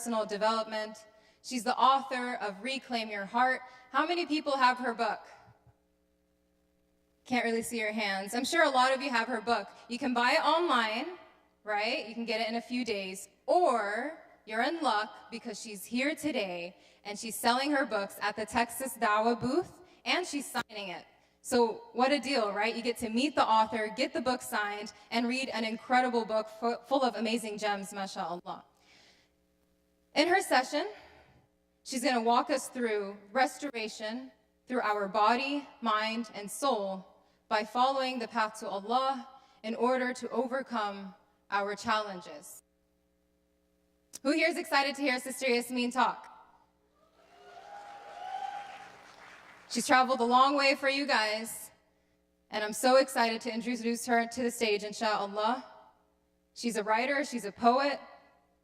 personal development. She's the author of Reclaim Your Heart. How many people have her book? Can't really see your hands. I'm sure a lot of you have her book. You can buy it online, right? You can get it in a few days. Or you're in luck because she's here today and she's selling her books at the Texas Dawah booth and she's signing it. So what a deal, right? You get to meet the author, get the book signed, and read an incredible book full of amazing gems, mashallah. In her session, she's going to walk us through restoration through our body, mind, and soul by following the path to Allah in order to overcome our challenges. Who here is excited to hear Sister Yasmin talk? She's traveled a long way for you guys, and I'm so excited to introduce her to the stage, inshallah. She's a writer, she's a poet,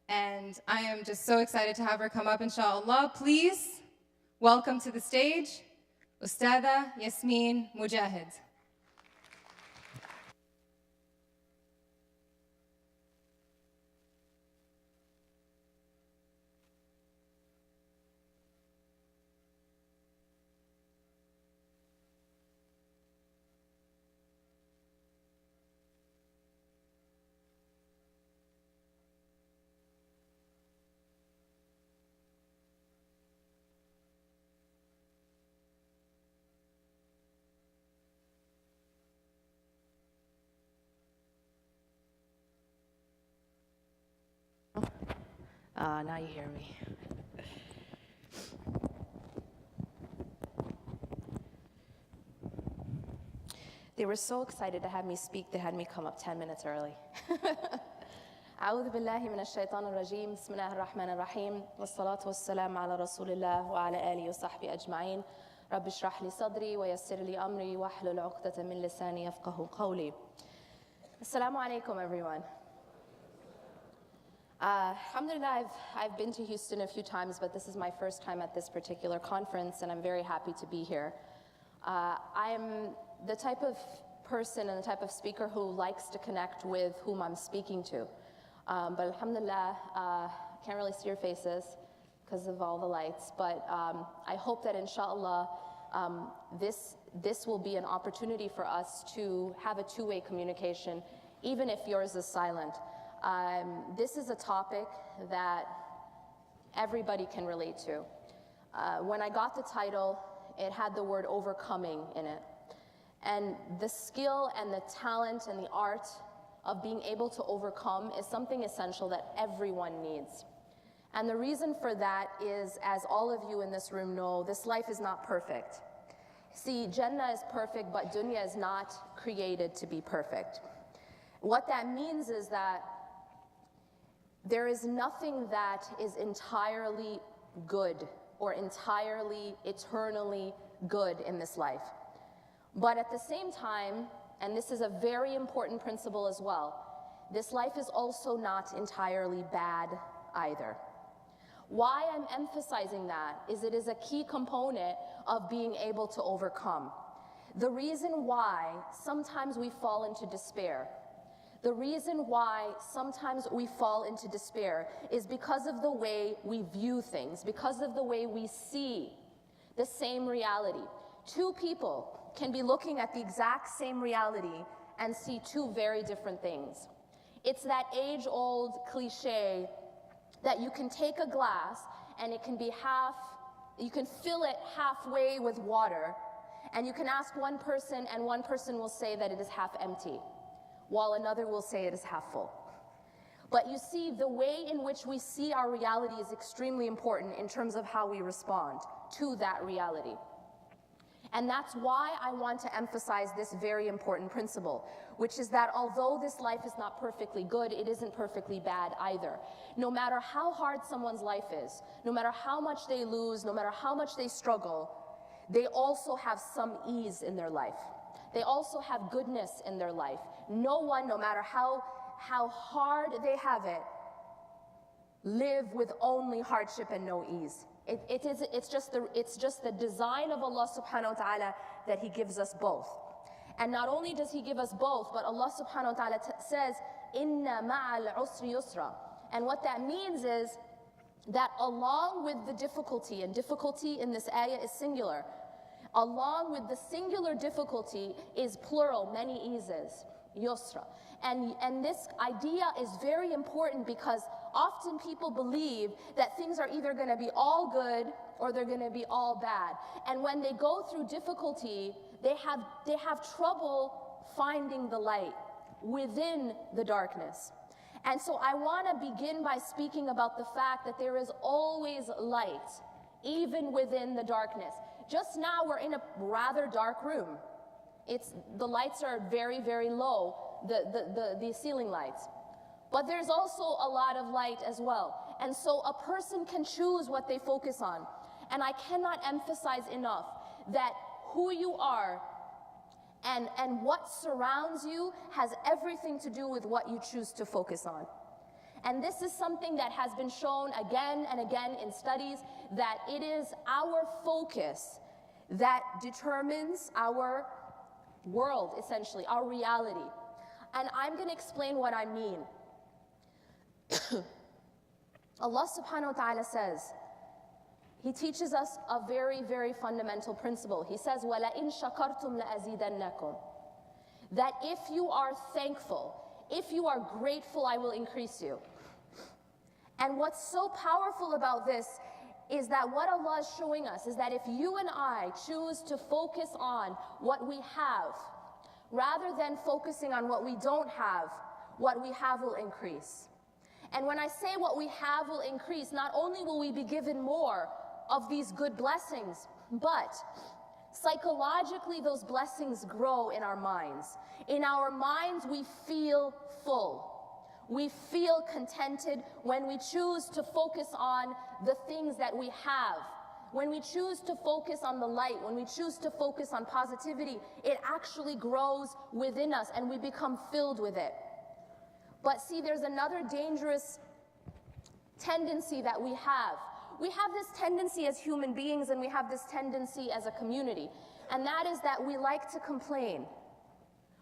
and I am just so excited to have her come up, inshallah. Please welcome to the stage, Ustadha Yasmin Mogahed. Now you hear me. They were so excited to have me speak, they had me come up 10 minutes early. أعوذ بالله من الشيطان الرجيم بسم الله الرحمن الرحيم والصلاة والسلام على رسول الله وعلى آله وصحبه أجمعين رب اشرح لي صدري ويسر لي أمري واحلل عقدة من لساني يفقه قولي. Assalamu alaikum, everyone. Alhamdulillah, I've been to Houston a few times, but this is my first time at this particular conference, and I'm very happy to be here. I am the type of person and the type of speaker who likes to connect with whom I'm speaking to. But alhamdulillah, can't really see your faces because of all the lights, but I hope that inshallah, this will be an opportunity for us to have a two-way communication, even if yours is silent. This is a topic that everybody can relate to. When I got the title, it had the word overcoming in it. And the skill and the talent and the art of being able to overcome is something essential that everyone needs. And the reason for that is, as all of you in this room know, this life is not perfect. See, Jannah is perfect, but Dunya is not created to be perfect. What that means is that there is nothing that is entirely good or entirely, eternally good in this life. But at the same time, and this is a very important principle as well, this life is also not entirely bad either. Why I'm emphasizing that is it is a key component of being able to overcome. The reason why sometimes we fall into despair, the reason why sometimes we fall into despair is because of the way we view things, because of the way we see the same reality. Two people can be looking at the exact same reality and see two very different things. It's that age-old cliche that you can take a glass and it can be you can fill it halfway with water, and you can ask one person and one person will say that it is half empty, while another will say it is half full. But you see, the way in which we see our reality is extremely important in terms of how we respond to that reality. And that's why I want to emphasize this very important principle, which is that although this life is not perfectly good, it isn't perfectly bad either. No matter how hard someone's life is, no matter how much they lose, no matter how much they struggle, they also have some ease in their life. They also have goodness in their life. No one, no matter how hard they have it, live with only hardship and no ease. It's just the design of Allah subhanahu wa ta'ala that He gives us both. And not only does He give us both, but Allah subhanahu wa ta'ala says, Inna ma'al usri yusra. And what that means is that along with the difficulty, and difficulty in this ayah is singular, along with the singular difficulty is plural, many eases, yusra. And this idea is very important because often people believe that things are either going to be all good or they're going to be all bad. And when they go through difficulty, they have trouble finding the light within the darkness. And so I want to begin by speaking about the fact that there is always light, even within the darkness. Just now we're in a rather dark room. The lights are very, very low, the ceiling lights. But there's also a lot of light as well. And so a person can choose what they focus on. And I cannot emphasize enough that who you are and what surrounds you has everything to do with what you choose to focus on. And this is something that has been shown again and again in studies, that it is our focus that determines our world, essentially, our reality. And I'm going to explain what I mean. Allah subhanahu wa ta'ala says, He teaches us a very, very fundamental principle. He says, وَلَئِن شَكَرْتُمْ لَأَزِيدَنَّكُمْ. That if you are thankful, if you are grateful, I will increase you. And what's so powerful about this is that what Allah is showing us is that if you and I choose to focus on what we have, rather than focusing on what we don't have, what we have will increase. And when I say what we have will increase, not only will we be given more of these good blessings, but psychologically those blessings grow in our minds. In our minds we feel full. We feel contented when we choose to focus on the things that we have. When we choose to focus on the light, when we choose to focus on positivity, it actually grows within us and we become filled with it. But see, there's another dangerous tendency that we have. We have this tendency as human beings, and we have this tendency as a community, and that is that we like to complain.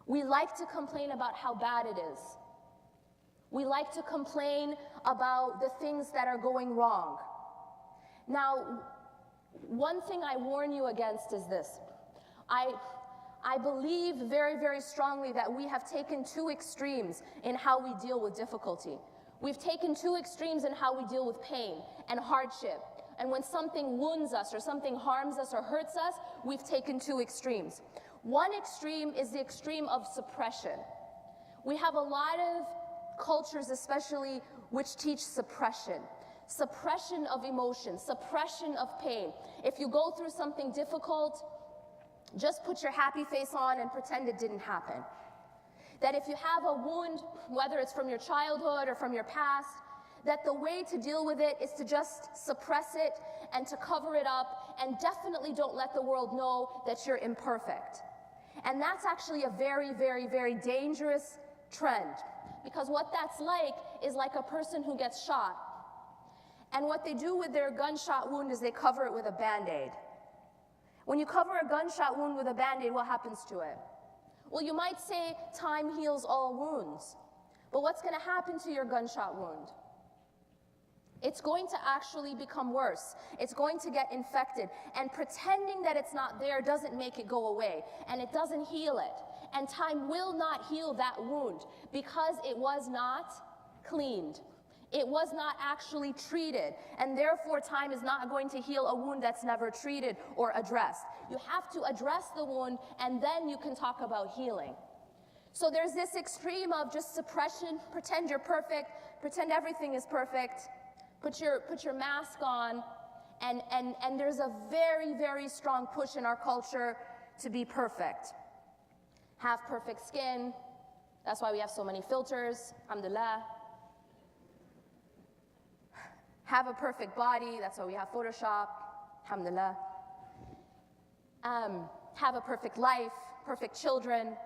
We like to complain about how bad it is. We like to complain about the things that are going wrong. Now, one thing I warn you against is this. I believe very, very strongly that we have taken two extremes in how we deal with difficulty. We've taken two extremes in how we deal with pain and hardship. And when something wounds us or something harms us or hurts us, we've taken two extremes. One extreme is the extreme of suppression. We have a lot of cultures, especially, which teach suppression. Suppression of emotion, suppression of pain. If you go through something difficult, just put your happy face on and pretend it didn't happen. That if you have a wound, whether it's from your childhood or from your past, that the way to deal with it is to just suppress it and to cover it up, and definitely don't let the world know that you're imperfect. And that's actually a very, very, very dangerous trend, because what that's like is like a person who gets shot, and what they do with their gunshot wound is they cover it with a Band-Aid. When you cover a gunshot wound with a Band-Aid, what happens to it? Well, you might say time heals all wounds, but what's going to happen to your gunshot wound? It's going to actually become worse. It's going to get infected, and pretending that it's not there doesn't make it go away, and it doesn't heal it. And time will not heal that wound because it was not cleaned. It was not actually treated, and therefore time is not going to heal a wound that's never treated or addressed. You have to address the wound, and then you can talk about healing. So there's this extreme of just suppression, pretend you're perfect, pretend everything is perfect, put your mask on, and there's a very, very strong push in our culture to be perfect. Have perfect skin. That's why we have so many filters, alhamdulillah. Have a perfect body. That's why we have Photoshop, alhamdulillah. Have a perfect life, perfect children,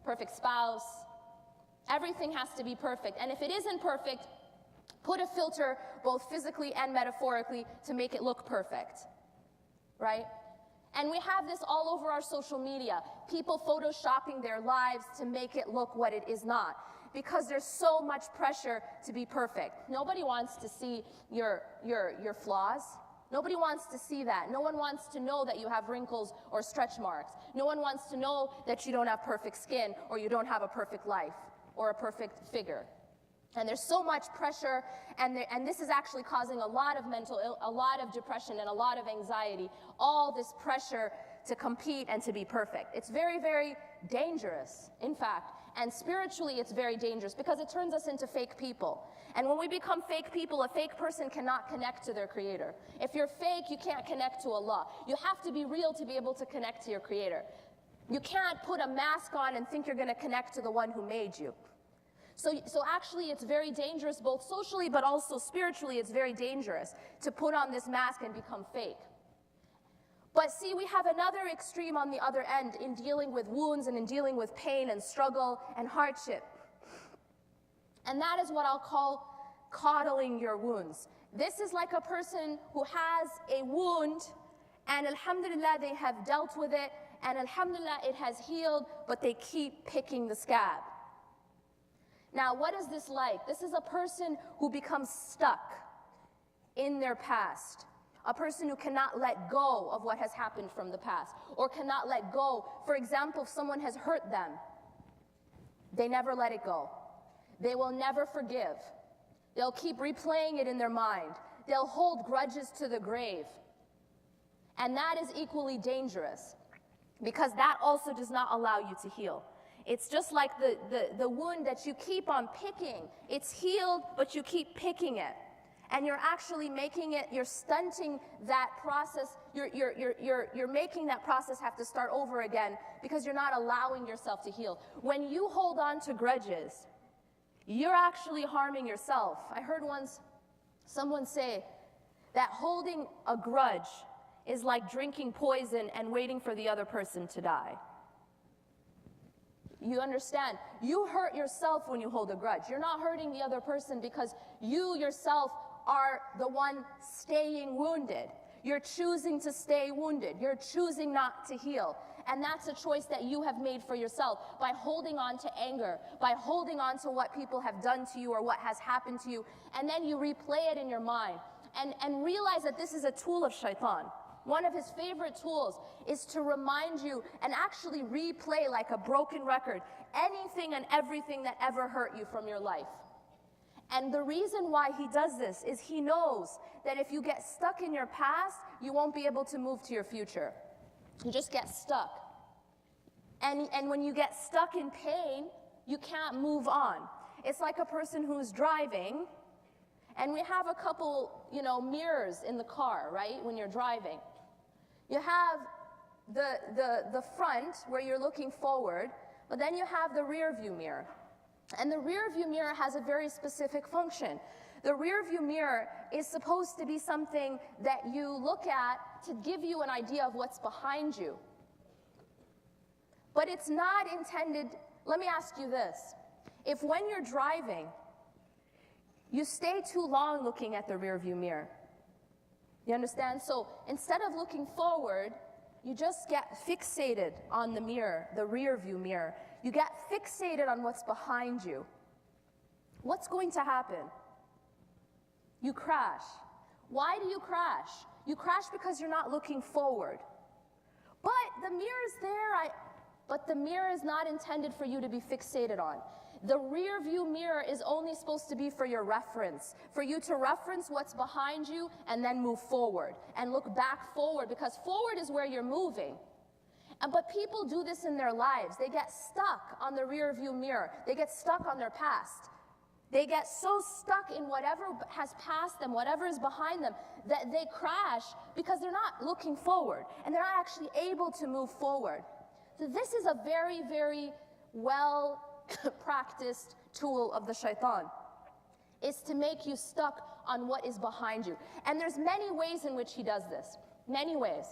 perfect spouse. Everything has to be perfect. And if it isn't perfect, put a filter both physically and metaphorically to make it look perfect, right? And we have this all over our social media. People photoshopping their lives to make it look what it is not. because there's so much pressure to be perfect. Nobody wants to see your flaws. Nobody wants to see that. No one wants to know that you have wrinkles or stretch marks. No one wants to know that you don't have perfect skin or you don't have a perfect life or a perfect figure. And there's so much pressure, and this is actually causing a lot of depression and a lot of anxiety, all this pressure to compete and to be perfect. It's very, very dangerous, in fact. And spiritually, it's very dangerous because it turns us into fake people. And when we become fake people, a fake person cannot connect to their creator. If you're fake, you can't connect to Allah. You have to be real to be able to connect to your creator. You can't put a mask on and think you're going to connect to the one who made you. So actually, it's very dangerous, both socially but also spiritually. It's very dangerous to put on this mask and become fake. But see, we have another extreme on the other end in dealing with wounds and in dealing with pain and struggle and hardship. And that is what I'll call coddling your wounds. This is like a person who has a wound, and alhamdulillah, they have dealt with it, and alhamdulillah, it has healed, but they keep picking the scab. Now, what is this like? This is a person who becomes stuck in their past. A person who cannot let go of what has happened from the past, or cannot let go. For example, if someone has hurt them, they never let it go. They will never forgive. They'll keep replaying it in their mind. They'll hold grudges to the grave. And that is equally dangerous, because that also does not allow you to heal. It's just like the wound that you keep on picking. It's healed, but you keep picking it. And you're actually making it, you're stunting that process, you're making that process have to start over again because you're not allowing yourself to heal. When you hold on to grudges, you're actually harming yourself. I heard once someone say that holding a grudge is like drinking poison and waiting for the other person to die. You understand? You hurt yourself when you hold a grudge. You're not hurting the other person because you yourself are the one staying wounded. You're choosing to stay wounded. You're choosing not to heal. And that's a choice that you have made for yourself by holding on to anger, by holding on to what people have done to you or what has happened to you, and then you replay it in your mind. And realize that this is a tool of shaitan. One of his favorite tools is to remind you and actually replay like a broken record anything and everything that ever hurt you from your life. And the reason why he does this is he knows that if you get stuck in your past, you won't be able to move to your future. You just get stuck. And when you get stuck in pain, you can't move on. It's like a person who's driving, and we have a couple, mirrors in the car, right, when you're driving. You have the front where you're looking forward, but then you have the rear view mirror. And the rear view mirror has a very specific function. The rear view mirror is supposed to be something that you look at to give you an idea of what's behind you. But it's not intended. Let me ask you this. If when you're driving, you stay too long looking at the rear view mirror, you understand? So instead of looking forward, you just get fixated on the mirror, the rear view mirror. You get fixated on what's behind you. What's going to happen? You crash. Why do you crash? You crash because you're not looking forward. But the mirror's there, but the mirror is not intended for you to be fixated on. The rear view mirror is only supposed to be for your reference, for you to reference what's behind you and then move forward and look back forward, because forward is where you're moving. But people do this in their lives. They get stuck on the rear view mirror. They get stuck on their past. They get so stuck in whatever has passed them, whatever is behind them, that they crash because they're not looking forward and they're not actually able to move forward. So this is a very, very well practiced tool of the shaitan, is to make you stuck on what is behind you. And there's many ways in which he does this, many ways.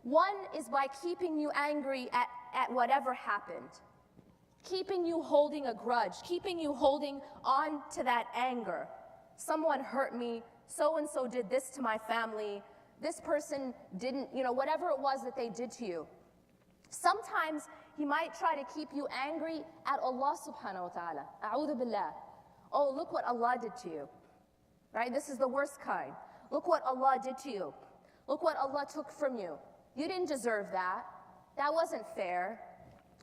One is by keeping you angry at whatever happened, keeping you holding a grudge, keeping you holding on to that anger. Someone hurt me, so-and-so did this to my family, this person didn't, whatever it was that they did to you. Sometimes he might try to keep you angry at Allah subhanahu wa ta'ala. A'udhu billah. Oh, look what Allah did to you. Right? This is the worst kind. Look what Allah did to you. Look what Allah took from you. You didn't deserve that. That wasn't fair.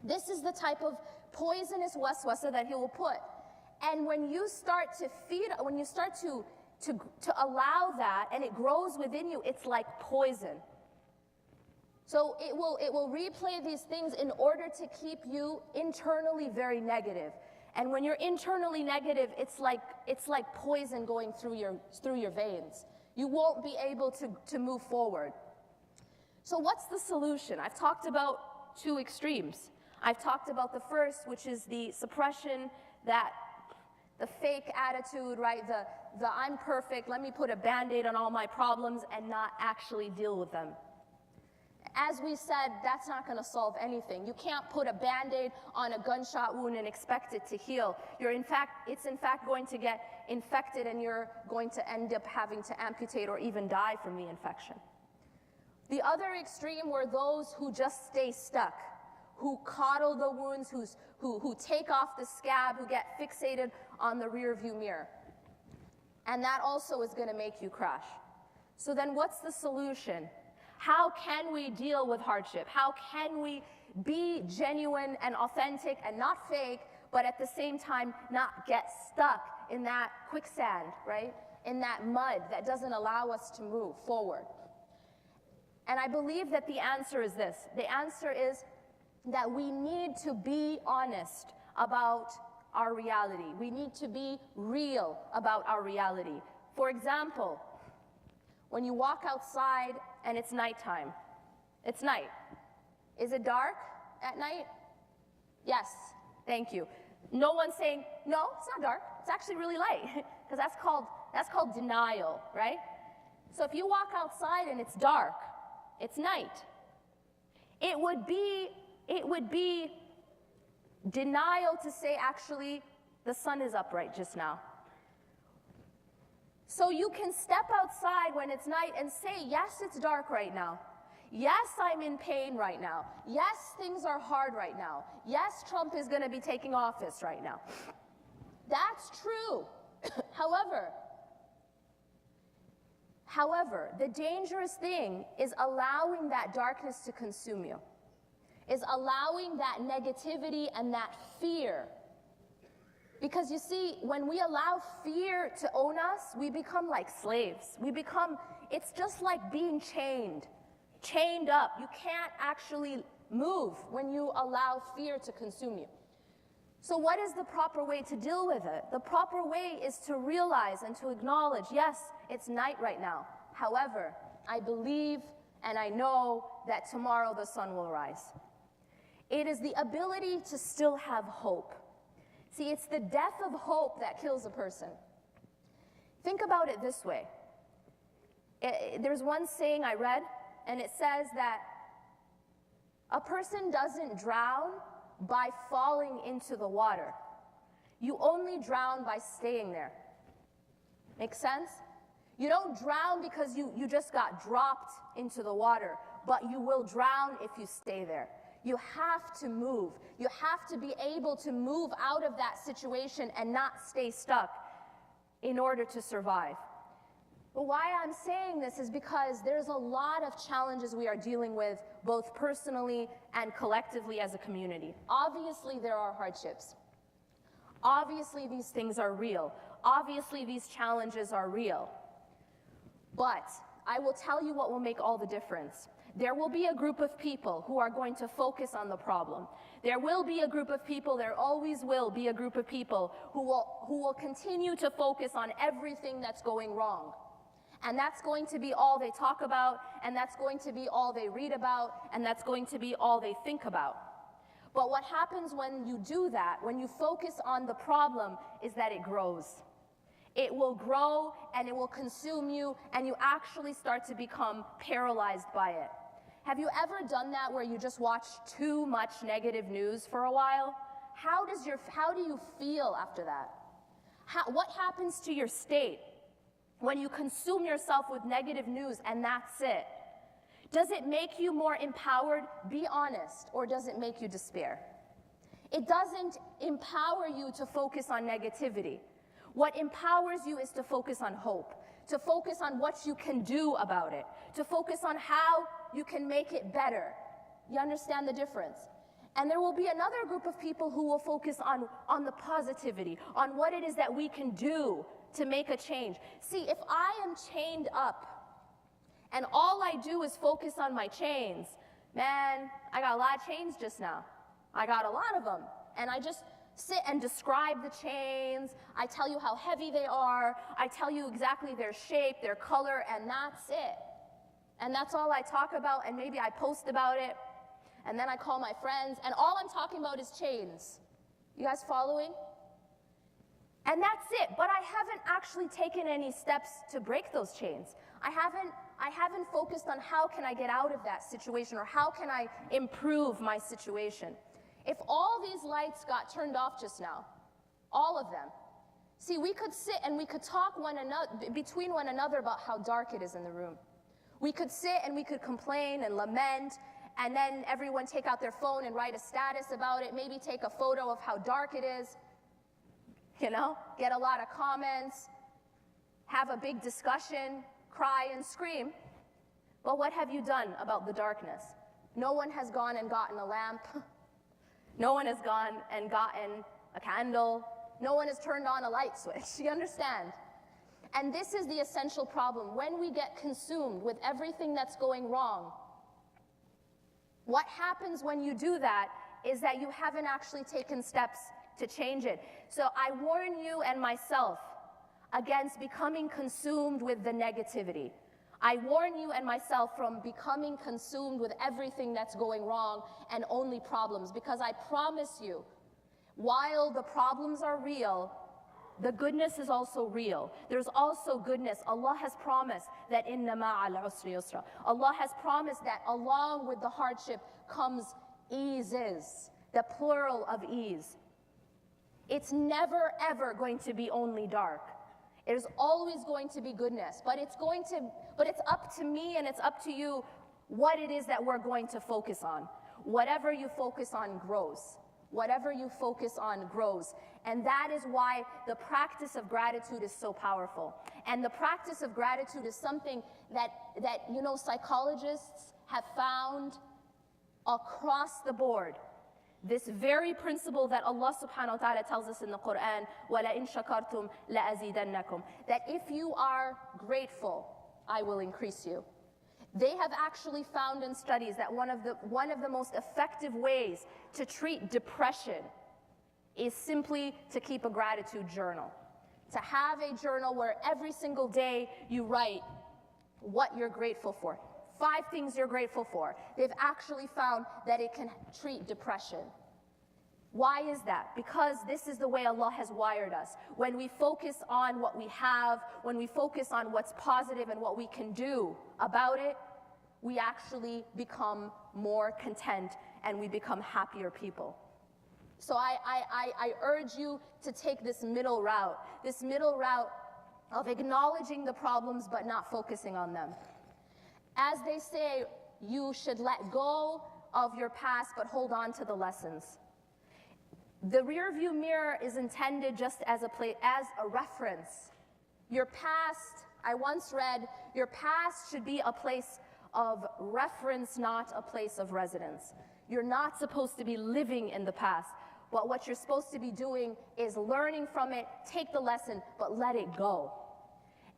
This is the type of poisonous waswasa that he will put. And when you start to feed, when you start to allow that and it grows within you, it's like poison. So it will replay these things in order to keep you internally very negative. And when you're internally negative, it's like poison going through your veins. You won't be able to move forward. So what's the solution? I've talked about two extremes. I've talked about the first, which is the suppression, that the fake attitude, right? The I'm perfect, let me put a Band-Aid on all my problems and not actually deal with them. As we said, that's not going to solve anything. You can't put a Band-Aid on a gunshot wound and expect it to heal. It's in fact going to get infected, and you're going to end up having to amputate or even die from the infection. The other extreme were those who just stay stuck, who coddle the wounds, who take off the scab, who get fixated on the rear view mirror. And that also is going to make you crash. So then what's the solution? How can we deal with hardship? How can we be genuine and authentic and not fake, but at the same time not get stuck in that quicksand, right? In that mud that doesn't allow us to move forward. And I believe that the answer is this. The answer is that we need to be honest about our reality. We need to be real about our reality. For example, when you walk outside and it's nighttime, it's night. Is it dark at night? Yes, thank you. No one's saying, no, it's not dark. It's actually really light, because that's called denial, right? So if you walk outside and it's dark, it's night. It would be denial to say, actually, the sun is up right just now. So you can step outside when it's night and say, yes, it's dark right now. Yes, I'm in pain right now. Yes, things are hard right now. Yes, Trump is going to be taking office right now. That's true. However, the dangerous thing is allowing that darkness to consume you, is allowing that negativity and that fear. Because you see, when we allow fear to own us, we become like slaves. It's just like being chained up. You can't actually move when you allow fear to consume you. So what is the proper way to deal with it? The proper way is to realize and to acknowledge, yes, it's night right now. However, I believe and I know that tomorrow the sun will rise. It is the ability to still have hope. See, it's the death of hope that kills a person. Think about it this way. There's one saying I read, and it says that a person doesn't drown by falling into the water. You only drown by staying there. Make sense? You don't drown because you just got dropped into the water, but you will drown if you stay there. You have to move. You have to be able to move out of that situation and not stay stuck in order to survive. But why I'm saying this is because there's a lot of challenges we are dealing with, both personally and collectively as a community. Obviously, there are hardships. Obviously, these things are real. Obviously, these challenges are real. But I will tell you what will make all the difference. There will be a group of people who are going to focus on the problem. There will be a group of people, there always will be a group of people who will continue to focus on everything that's going wrong. And that's going to be all they talk about, and that's going to be all they read about, and that's going to be all they think about. But what happens when you do that, when you focus on the problem, is that it grows. It will grow and it will consume you, and you actually start to become paralyzed by it. Have you ever done that where you just watch too much negative news for a while? How do you feel after that? What happens to your state when you consume yourself with negative news and that's it? Does it make you more empowered? Be honest. Or does it make you despair? It doesn't empower you to focus on negativity. What empowers you is to focus on hope, to focus on what you can do about it, to focus on how you can make it better. You understand the difference? And there will be another group of people who will focus on the positivity, on what it is that we can do to make a change. See, if I am chained up and all I do is focus on my chains, man, I got a lot of chains just now. I got a lot of them. And I just sit and describe the chains. I tell you how heavy they are. I tell you exactly their shape, their color, and that's it. And that's all I talk about, and maybe I post about it, and then I call my friends, and all I'm talking about is chains. You guys following? And that's it. But I haven't actually taken any steps to break those chains. I haven't focused on how can I get out of that situation, or how can I improve my situation. If all these lights got turned off just now, all of them, see, we could sit and we could talk between one another about how dark it is in the room. We could sit and we could complain and lament, and then everyone take out their phone and write a status about it, maybe take a photo of how dark it is, get a lot of comments, have a big discussion, cry and scream. But what have you done about the darkness? No one has gone and gotten a lamp. No one has gone and gotten a candle. No one has turned on a light switch. You understand? And this is the essential problem. When we get consumed with everything that's going wrong, what happens when you do that is that you haven't actually taken steps to change it. So I warn you and myself against becoming consumed with the negativity. I warn you and myself from becoming consumed with everything that's going wrong and only problems, because I promise you, while the problems are real, the goodness is also real. There's also goodness. Allah has promised that inna ma'al usri yusra. Allah has promised that along with the hardship comes eases, the plural of ease. It's never ever going to be only dark. There's always going to be goodness, but it's up to me and it's up to you what it is that we're going to focus on. Whatever you focus on grows. Whatever you focus on grows. And that is why the practice of gratitude is so powerful. And the practice of gratitude is something that psychologists have found across the board. This very principle that Allah subhanahu wa ta'ala tells us in the Quran, وَلَئِن شَكَرْتُمْ لَأَزِيدَنَّكُمْ, that if you are grateful, I will increase you. They have actually found in studies that one of the most effective ways to treat depression is simply to keep a gratitude journal. To have a journal where every single day you write what you're grateful for. 5 things you're grateful for. They've actually found that it can treat depression. Why is that? Because this is the way Allah has wired us. When we focus on what we have, when we focus on what's positive and what we can do about it, we actually become more content and we become happier people. So I urge you to take this middle route of acknowledging the problems but not focusing on them. As they say, you should let go of your past but hold on to the lessons. The rear-view mirror is intended just as a reference. Your past, I once read, your past should be a place of reference, not a place of residence. You're not supposed to be living in the past, but what you're supposed to be doing is learning from it, take the lesson, but let it go.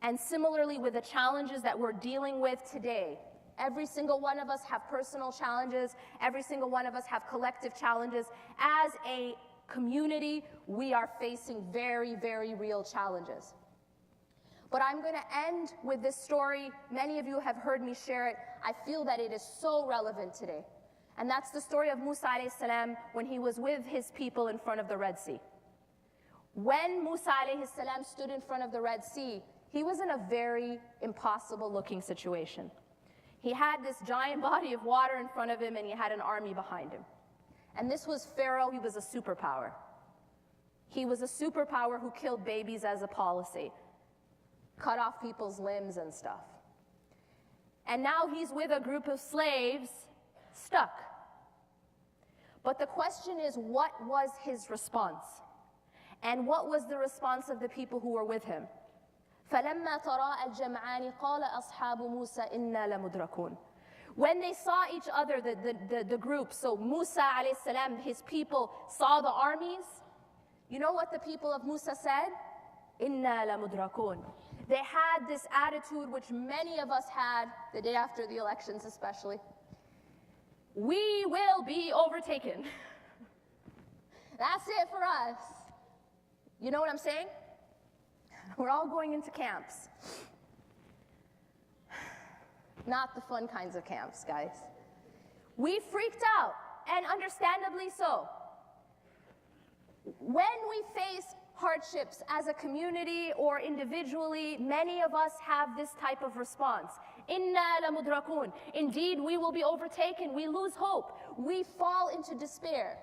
And similarly with the challenges that we're dealing with today, every single one of us have personal challenges, every single one of us have collective challenges. As a community, we are facing very, very real challenges. But I'm going to end with this story. Many of you have heard me share it. I feel that it is so relevant today. And that's the story of Musa alayhi salam when he was with his people in front of the Red Sea. When Musa alayhi salam stood in front of the Red Sea, he was in a very impossible looking situation. He had this giant body of water in front of him and he had an army behind him. And this was Pharaoh. He was a superpower. He was a superpower who killed babies as a policy, cut off people's limbs and stuff. And now he's with a group of slaves stuck. But the question is, what was his response? And what was the response of the people who were with him? فَلَمَّا تَرَاءَ الْجَمْعَانِ قَالَ أَصْحَابُ مُوسَى إِنَّا لَمُدْرَكُونَ. When they saw each other, the group, so Musa alayhi salam, his people saw the armies, you know what the people of Musa said? إِنَّا لَمُدْرَكُونَ. They had this attitude which many of us had the day after the elections especially. We will be overtaken. That's it for us. You know what I'm saying? We're all going into camps. Not the fun kinds of camps, guys. We freaked out, and understandably so. When we face hardships as a community or individually, many of us have this type of response. Inna lamudrakun. Indeed, we will be overtaken. We lose hope. We fall into despair.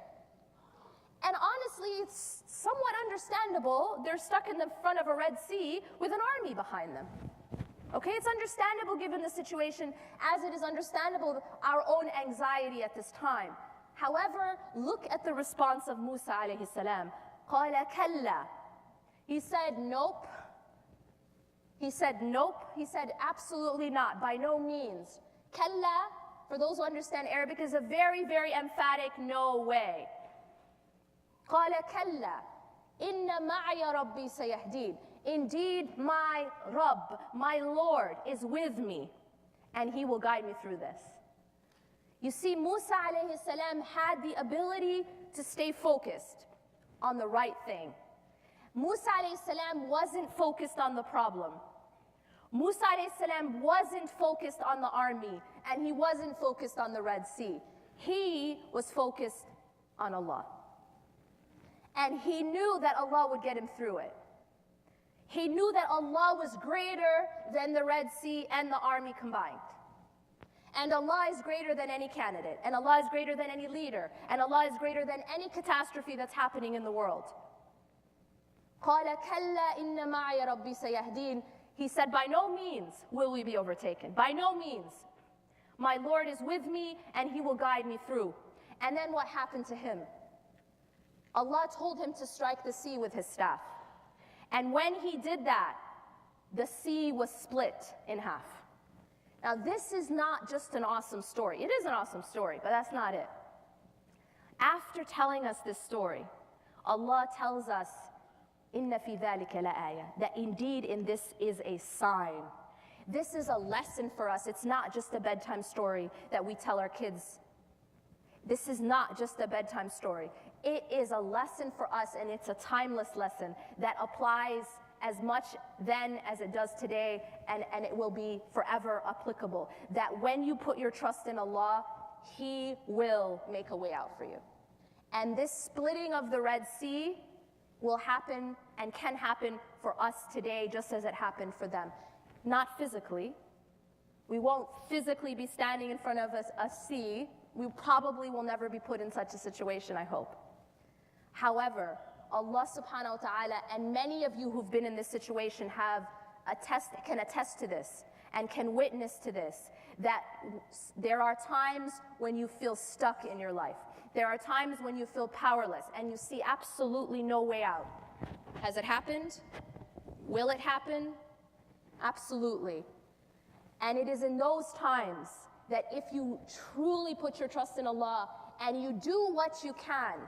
And honestly, it's somewhat understandable. They're stuck in the front of a Red Sea with an army behind them. Okay, it's understandable given the situation, as it is understandable our own anxiety at this time. However, look at the response of Musa alayhi salam. قَالَ كَلَّا. He said, nope. He said, nope. He said, absolutely not, by no means. Kalla, for those who understand Arabic, is a very, very emphatic no way. قَالَ كَلَّا إِنَّ مَعَيَ رَبِّي سَيَهْدِينَ. Indeed, my Rabb, my Lord, is with me, and he will guide me through this. You see, Musa alayhi salam had the ability to stay focused on the right thing. Musa alayhi salam wasn't focused on the problem. Musa alayhi salam wasn't focused on the army, and he wasn't focused on the Red Sea. He was focused on Allah. And he knew that Allah would get him through it. He knew that Allah was greater than the Red Sea and the army combined. And Allah is greater than any candidate, and Allah is greater than any leader, and Allah is greater than any catastrophe that's happening in the world. قَالَ كَلَّا إِنَّ مَعَيَ رَبِّي سَيَهْدِينَ. He said, by no means will we be overtaken. By no means. My Lord is with me, and he will guide me through. And then what happened to him? Allah told him to strike the sea with his staff. And when he did that, the sea was split in half. Now, this is not just an awesome story. It is an awesome story, but that's not it. After telling us this story, Allah tells us, إِنَّ فِي ذَلِكَ لَآيَةً, that indeed in this is a sign. This is a lesson for us. It's not just a bedtime story that we tell our kids. This is not just a bedtime story. It is a lesson for us, and it's a timeless lesson that applies as much then as it does today, and it will be forever applicable. That when you put your trust in Allah, he will make a way out for you. And this splitting of the Red Sea will happen and can happen for us today just as it happened for them. Not physically. We won't physically be standing in front of a sea. We probably will never be put in such a situation, I hope. However, Allah subhanahu wa ta'ala, and many of you who've been in this situation can attest to this and can witness to this, that there are times when you feel stuck in your life. There are times when you feel powerless and you see absolutely no way out. Has it happened? Will it happen? Absolutely. And it is in those times that if you truly put your trust in Allah and you do what you can.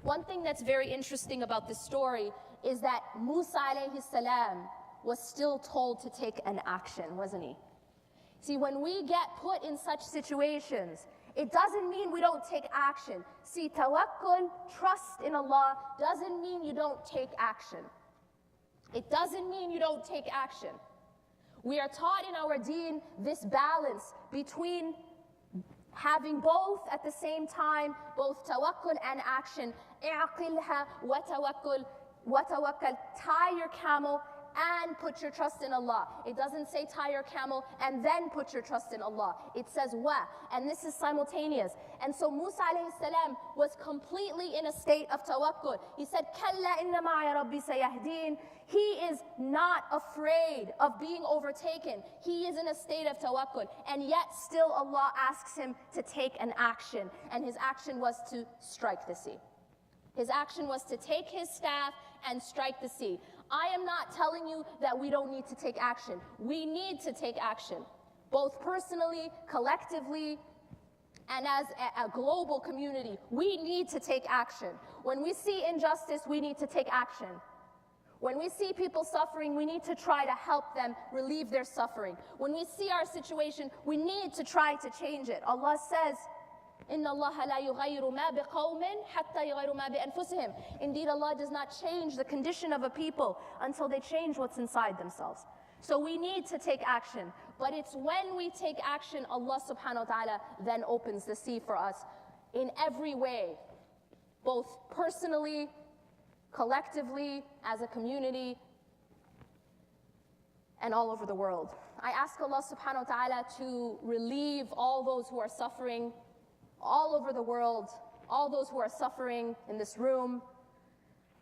One thing that's very interesting about this story is that Musa alayhi salam was still told to take an action, wasn't he? See, when we get put in such situations, it doesn't mean we don't take action. See, tawakkul, trust in Allah, doesn't mean you don't take action. It doesn't mean you don't take action. We are taught in our deen this balance between having both at the same time, both tawakkul and action. اعقلها وتوكل. Tie your camel and put your trust in Allah. It doesn't say tie your camel and then put your trust in Allah. It says wa, and this is simultaneous. And so Musa alayhi salam was completely in a state of tawakkul. He said, Kalla inna ma'a rabbi sayahdeen. He is not afraid of being overtaken. He is in a state of tawakkul. And yet still Allah asks him to take an action. And his action was to strike the sea. His action was to take his staff and strike the sea. I am not telling you that we don't need to take action. We need to take action, both personally, collectively, and as a global community. We need to take action. When we see injustice, we need to take action. When we see people suffering, we need to try to help them relieve their suffering. When we see our situation, we need to try to change it. Allah says, إِنَّ اللَّهَ لَا يُغَيِّرُ مَا بِقَوْمٍ حَتَّى يُغَيِّرُ مَا بِأَنفُسِهِم. Indeed, Allah does not change the condition of a people until they change what's inside themselves. So we need to take action. But it's when we take action, Allah subhanahu wa ta'ala then opens the sea for us in every way, both personally, collectively, as a community, and all over the world. I ask Allah subhanahu wa ta'ala to relieve all those who are suffering all over the world, all those who are suffering in this room.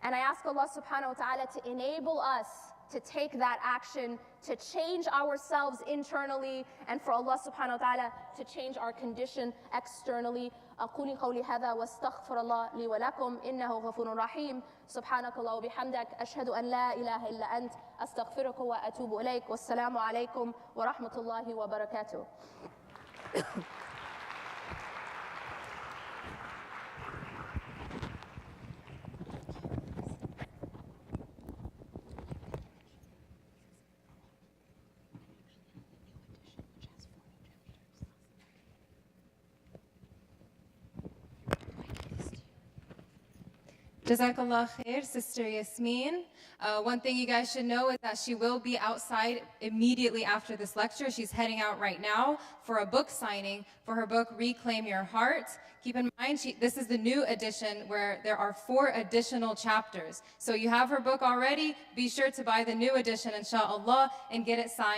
And I ask Allah subhanahu wa ta'ala to enable us to take that action, to change ourselves internally, and for Allah subhanahu wa ta'ala to change our condition externally. أقول قولي هذا واستغفر الله لي ولكم إنه غفور رحيم. سبحانك الله وبحمدك أشهد أن لا إله إلا أنت أستغفرك وأتوب إليك والسلام عليكم ورحمة الله وبركاته. Jazakallah khair, Sister Yasmin. One thing you guys should know is that she will be outside immediately after this lecture. She's heading out right now for a book signing for her book, Reclaim Your Heart. Keep in mind, this is the new edition where there are 4 additional chapters. So you have her book already. Be sure to buy the new edition, inshallah, and get it signed.